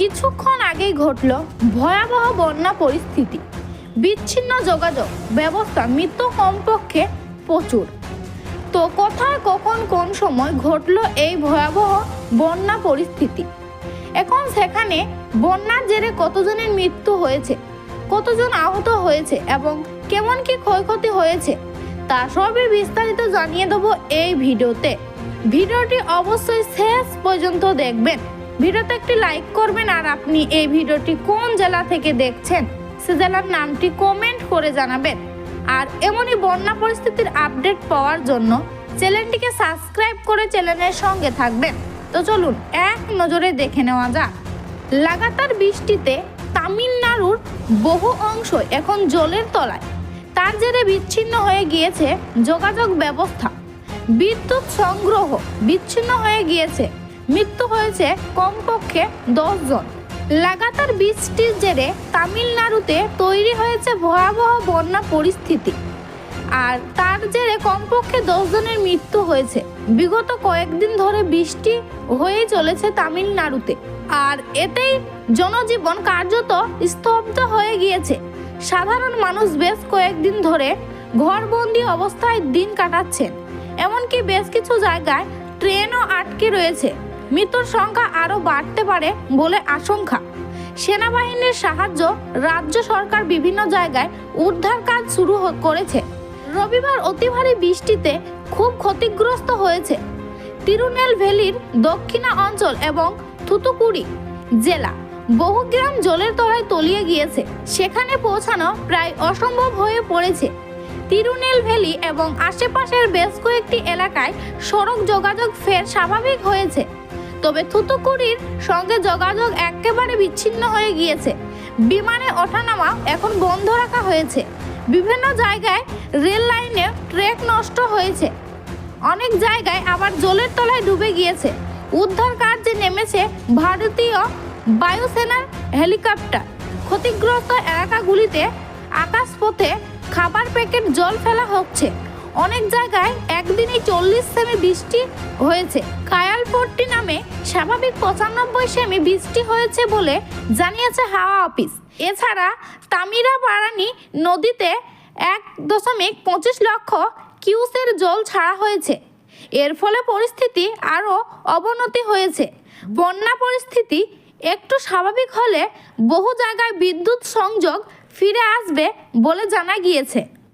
কিছুক্ষণ আগেই ঘটল ভয়াবহ বন্যা পরিস্থিতি। বিচ্ছিন্ন যোগাযোগ ব্যবস্থা, মৃত্যু কমপক্ষে প্রচুর। তো কোথায়, কখন, কোন সময় ঘটল এই ভয়াবহ বন্যা পরিস্থিতি? এখন সেখানে বন্যার জেরে কতজনের মৃত্যু হয়েছে, কতজন আহত হয়েছে এবং কেমন কি ক্ষয়ক্ষতি হয়েছে তা সবই বিস্তারিত জানিয়ে দেবো এই ভিডিওতে। ভিডিওটি অবশ্যই শেষ পর্যন্ত দেখবেন। ভিডিওতে একটি লাইক করবেন আর আপনি এই ভিডিওটি কোন জেলা থেকে দেখছেন সে জেলার নামটি কমেন্ট করে জানাবেন। আর এমনই বন্যা পরিস্থিতির আপডেট পাওয়ার জন্য চ্যানেলটিকে সাবস্ক্রাইব করে চ্যানেলের সঙ্গে থাকবেন। তো চলুন এক নজরে দেখে নেওয়া যাক। লাগাতার বৃষ্টিতে তামিলনাড়ুর বহু অংশ এখন জলের তলায়। তার জেরে বিচ্ছিন্ন হয়ে গিয়েছে যোগাযোগ ব্যবস্থা, বিদ্যুৎ সংগ্রহ বিচ্ছিন্ন হয়ে গিয়েছে, মৃত্যু হয়েছে কমপক্ষে 10 জন। লাগাতার বৃষ্টির জেরে তামিলনাড়ুতে তৈরি হয়েছে ভয়াবহ বন্যা পরিস্থিতি, আর তার জেরে কমপক্ষে 10 জনের মৃত্যু হয়েছে। বিগত কয়েকদিন ধরে বৃষ্টি হয়ে চলেছে তামিলনাড়ুতে, আর এতেই জনজীবন কার্যত স্তব্ধ হয়ে গিয়েছে। সাধারণ মানুষ বেশ কয়েকদিন ধরে ঘরবন্দি অবস্থায় দিন কাটাচ্ছেন। এমনকি বেশ কিছু জায়গায় ট্রেনও আটকে রয়েছে। মৃত্যুর সংখ্যা আরও বাড়তে পারে বলে আশঙ্কা। সেনাবাহিনীর সাহায্য রাজ্য সরকার বিভিন্ন জায়গায় উদ্ধার কাজ শুরু করেছে। রবিবার অতি ভারী বৃষ্টিতে খুব ক্ষতিগ্রস্ত হয়েছে তিরুনেলভেলির দক্ষিণা অঞ্চল এবং থুতুকুড়ি জেলা। বহু গ্রাম জলের তলায় তলিয়ে গিয়েছে। সেখানে পৌঁছানো প্রায় অসম্ভব হয়ে পড়েছে। তিরুনেলভেলি এবং আশেপাশের বেশ কয়েকটি এলাকায় সড়ক যোগাযোগ ফের স্বাভাবিক হয়েছে, তবে থুতুকুড়ির সঙ্গে যোগাযোগ একেবারে বিচ্ছিন্ন হয়ে গিয়েছে। বিমানে ওঠানামা এখন বন্ধ রাখা হয়েছে। বিভিন্ন জায়গায় রেল লাইনে ট্র্যাক নষ্ট হয়েছে। অনেক জায়গায় আবার জলের তলায় ডুবে গিয়েছে। উদ্ধার কার্যে নেমেছে ভারতীয় বায়ুসেনার হেলিকপ্টার। ক্ষতিগ্রস্ত এলাকাগুলিতে আকাশপথে খাবার প্যাকেট জল ফেলা হচ্ছে। অনেক জায়গায় একদিনে 40 সেমি বৃষ্টি হয়েছে। কায়ালপট্টি নামে স্বাভাবিক 95 সেমি বৃষ্টি হয়েছে বলে জানিয়েছে হাওয়া অফিস। এছাড়া তামিরাবারানি নদীতে 1.25 লক্ষ কিউসের জল ছাড়া হয়েছে। এর ফলে পরিস্থিতি আরও অবনতি হয়েছে। বন্যা পরিস্থিতি একটু স্বাভাবিক হলে বহু জায়গায় বিদ্যুৎ সংযোগ ফিরে আসবে বলে জানা গিয়েছে।